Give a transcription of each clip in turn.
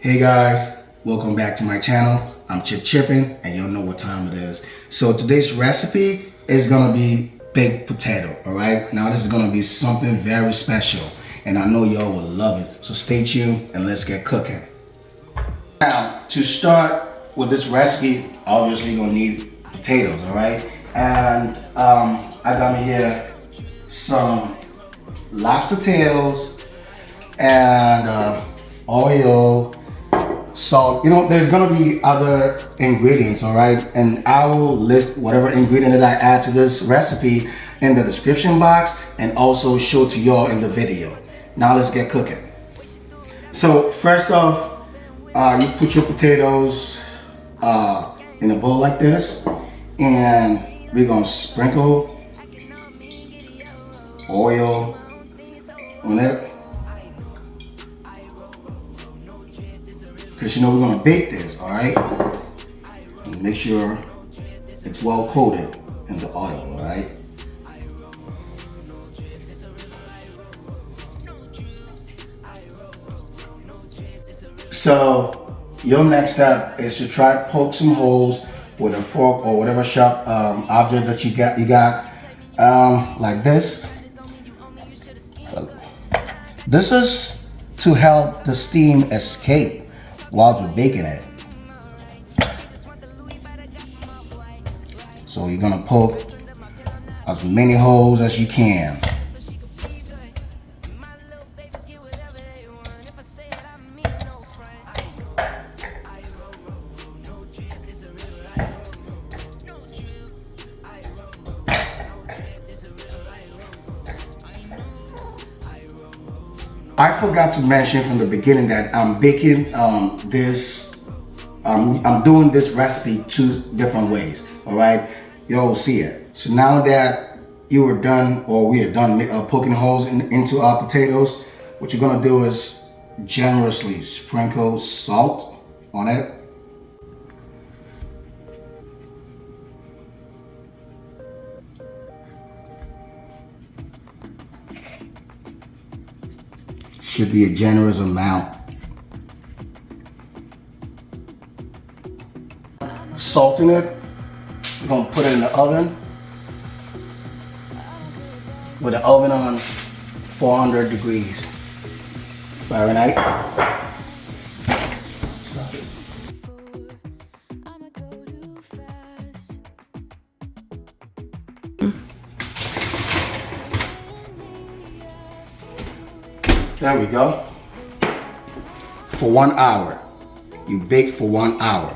Hey guys, welcome back to my channel. I'm Chippin, and you'll know what time it is. So today's recipe is gonna be baked potato, all right? Now this is gonna be something very special, and I know y'all will love it. So stay tuned and let's get cooking. Now, to start with this recipe, obviously you're gonna need potatoes, all right? And I got me here some lobster tails and oil, salt. You know, there's gonna be other ingredients, all right? And I will list whatever ingredient that I add to this recipe in the description box and also show to y'all in the video. Now let's get cooking. So first off, you put your potatoes in a bowl like this, and we're gonna sprinkle oil on it. Because you know we're gonna bake this, all right? And make sure it's well coated in the oil, all right? So your next step is to try to poke some holes with a fork or whatever sharp object that you got, like this. This is to help the steam escape while you're baking it. So you're gonna poke as many holes as you can. I forgot to mention from the beginning that I'm baking I'm doing this recipe two different ways, all right? You'll see it. So now that you are done, or we are done poking holes into our potatoes, what you're gonna do is generously sprinkle salt on it. Should be a generous amount. Salting it, we're gonna put it in the oven with the oven on 400 degrees Fahrenheit. There we go. For 1 hour. You bake for 1 hour.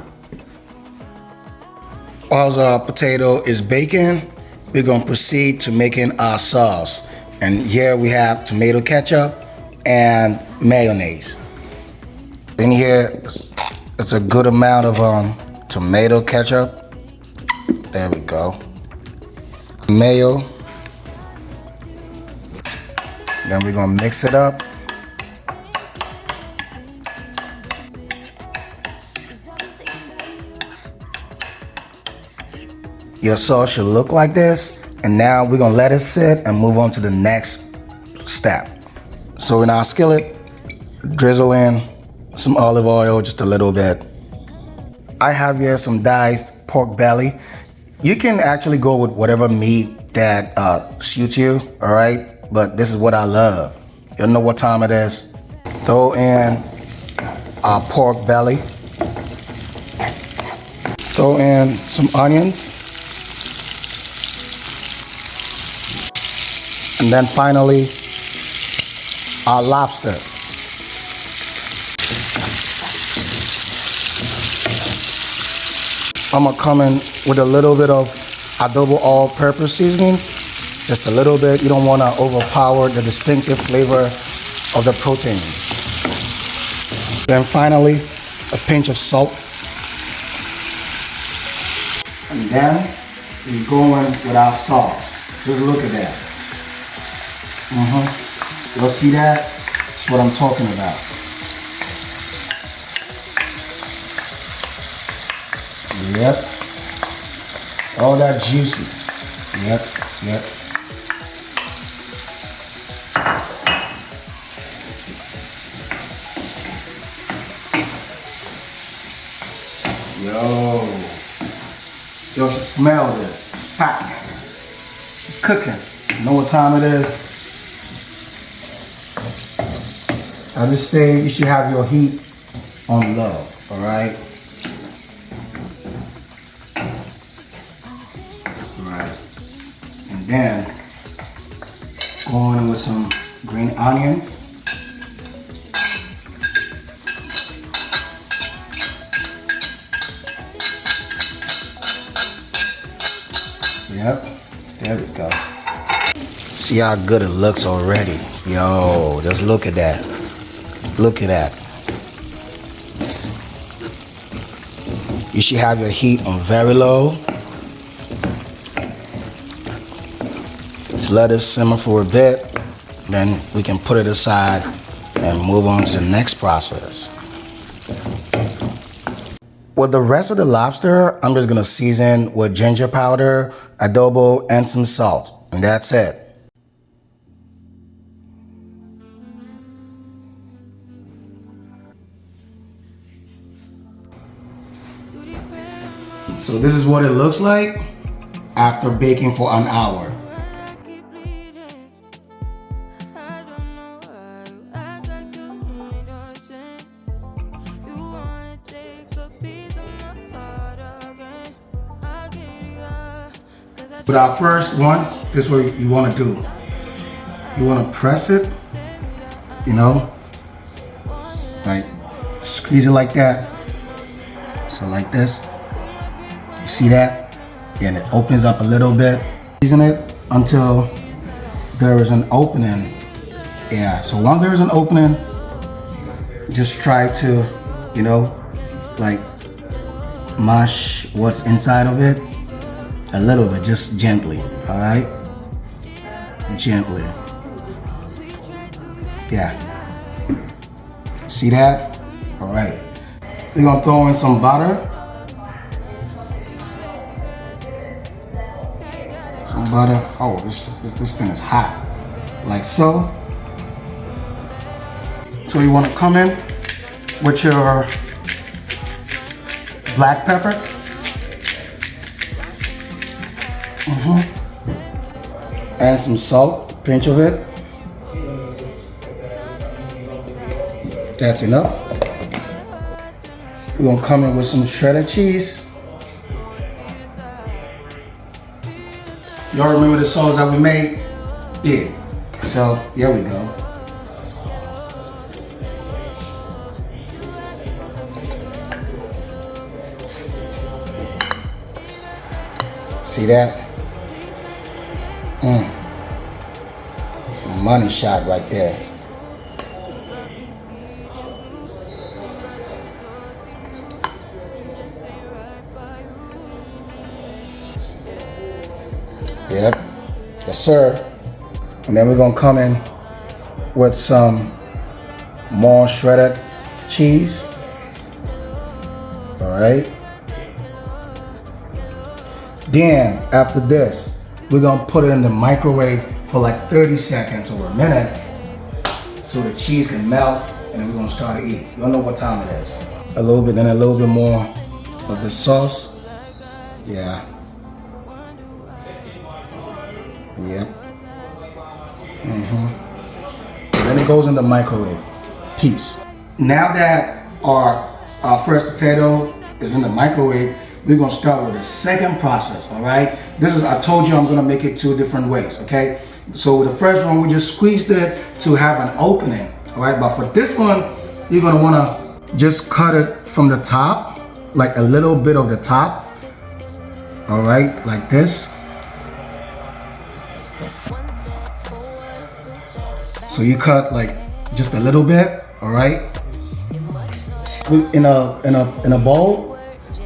While our potato is baking, we're gonna proceed to making our sauce. And here we have tomato ketchup and mayonnaise. In here, it's a good amount of tomato ketchup. There we go. Mayo. Then we're gonna mix it up. Your sauce should look like this, and now we're gonna let it sit and move on to the next step. So in our skillet, drizzle in some olive oil, just a little bit. I have here some diced pork belly. You can actually go with whatever meat that suits you, all right? But this is what I love. You'll know what time it is. Throw in our pork belly. Throw in some onions. And then finally, our lobster. I'm gonna come in with a little bit of adobo all-purpose seasoning. Just a little bit. You don't wanna overpower the distinctive flavor of the proteins. Then finally, a pinch of salt. And then we go in with our sauce. Just look at that. You'll see that? That's what I'm talking about. Yep. All that juicy. Yep. Yo, you should smell this. Hot. Cooking. You know what time it is? At this stage, you should have your heat on low, all right? All right. And then, go in with some green onions. Yep, there we go. See how good it looks already. Yo, just look at that. Look at that. You should have your heat on very low. Just let it simmer for a bit. Then we can put it aside and move on to the next process. With the rest of the lobster, I'm just gonna season with ginger powder, adobo, and some salt. And that's it. So this is what it looks like after baking for an hour. With our first one, this is what you want to do. You want to press it, you know, like squeeze it like that. So like this. You see that? And it opens up a little bit. Squeezing it until there is an opening. Yeah, so once there is an opening, just try to, you know, like mash what's inside of it. A little bit, just gently, all right? Gently. Yeah. See that? All right. We're gonna throw in some butter. Some butter. Oh, this thing is hot. Like so. So you wanna come in with your black pepper. And some salt, a pinch of it. That's enough. We're gonna come in with some shredded cheese. Y'all remember the sauce that we made? Yeah. So here we go. See that? Some money shot right there. Yep, yes sir. And then we're gonna come in with some more shredded cheese. All right. Then after this, we're gonna put it in the microwave for like 30 seconds or a minute so the cheese can melt, and then we're gonna start to eat. You don't know what time it is. A little bit, then a little bit more of the sauce. Yeah. Yep. So then it goes in the microwave. Peace. Now that our first potato is in the microwave, we're gonna start with the second process, all right? This is, I told you I'm gonna make it 2 different ways, okay? So with the first one, we just squeezed it to have an opening, all right? But for this one, you're gonna wanna just cut it from the top, like a little bit of the top, all right? Like this. So you cut like just a little bit, all right? In a bowl,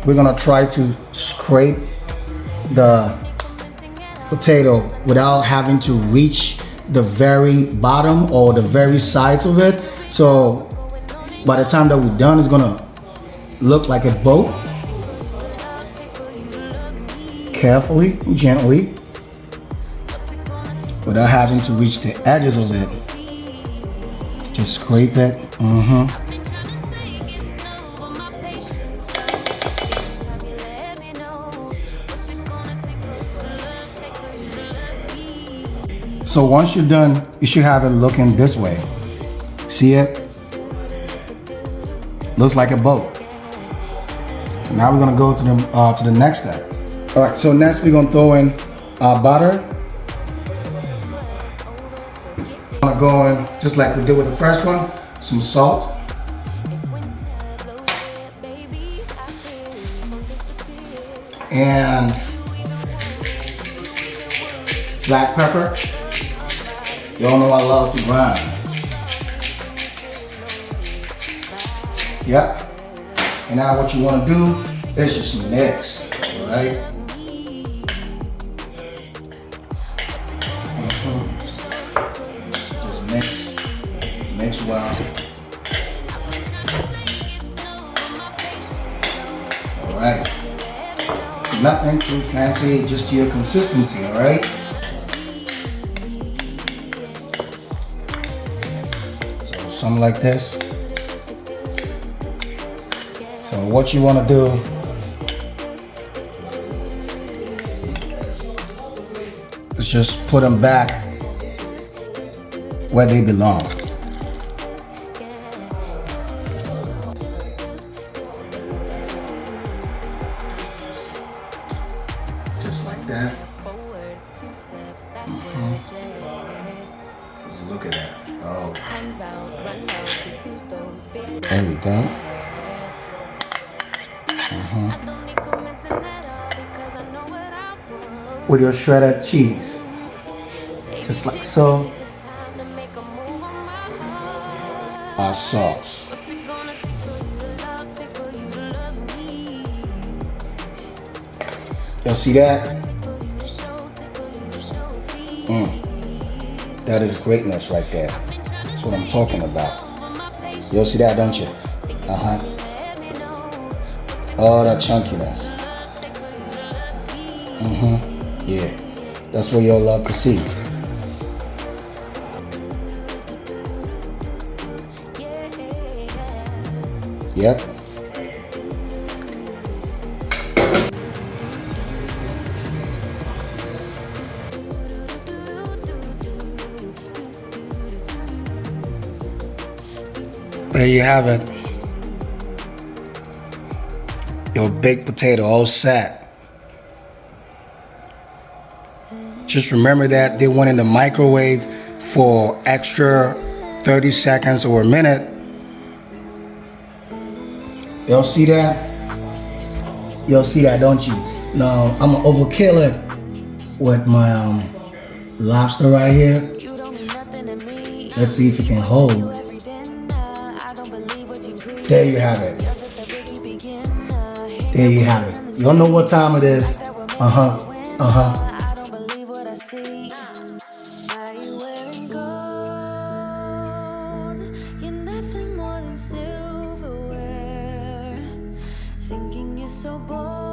we're gonna try to scrape the potato without having to reach the very bottom or the very sides of it. So by the time that we're done, it's gonna look like a boat. Carefully, gently, without having to reach the edges of it. Just scrape it. So once you're done, you should have it looking this way. See it? Looks like a boat. So now we're gonna go to the next step. All right, so next we're gonna throw in our butter. I'm gonna go in, just like we did with the first one, some salt. And black pepper. Y'all know I love to grind. Yep. And now what you want to do is just mix, all right? Just mix well. All right. Nothing too fancy, just to your consistency, all right? So something like this. So what you want to do is just put them back where they belong. Just like that. Just look at that. Oh. There we go. With your shredded cheese, just like so. Our sauce. Y'all see that? That is greatness right there. That's what I'm talking about. You'll see that, don't you? All that chunkiness. Yeah, that's what you'll love to see. Yep. There you have it. Your baked potato all set. Just remember that they went in the microwave for extra 30 seconds or a minute. Y'all see that? Y'all see that, don't you? Now, I'm gonna overkill it with my lobster right here. Let's see if it can hold. There you have it. There you have it. You don't know what time it is. So bold.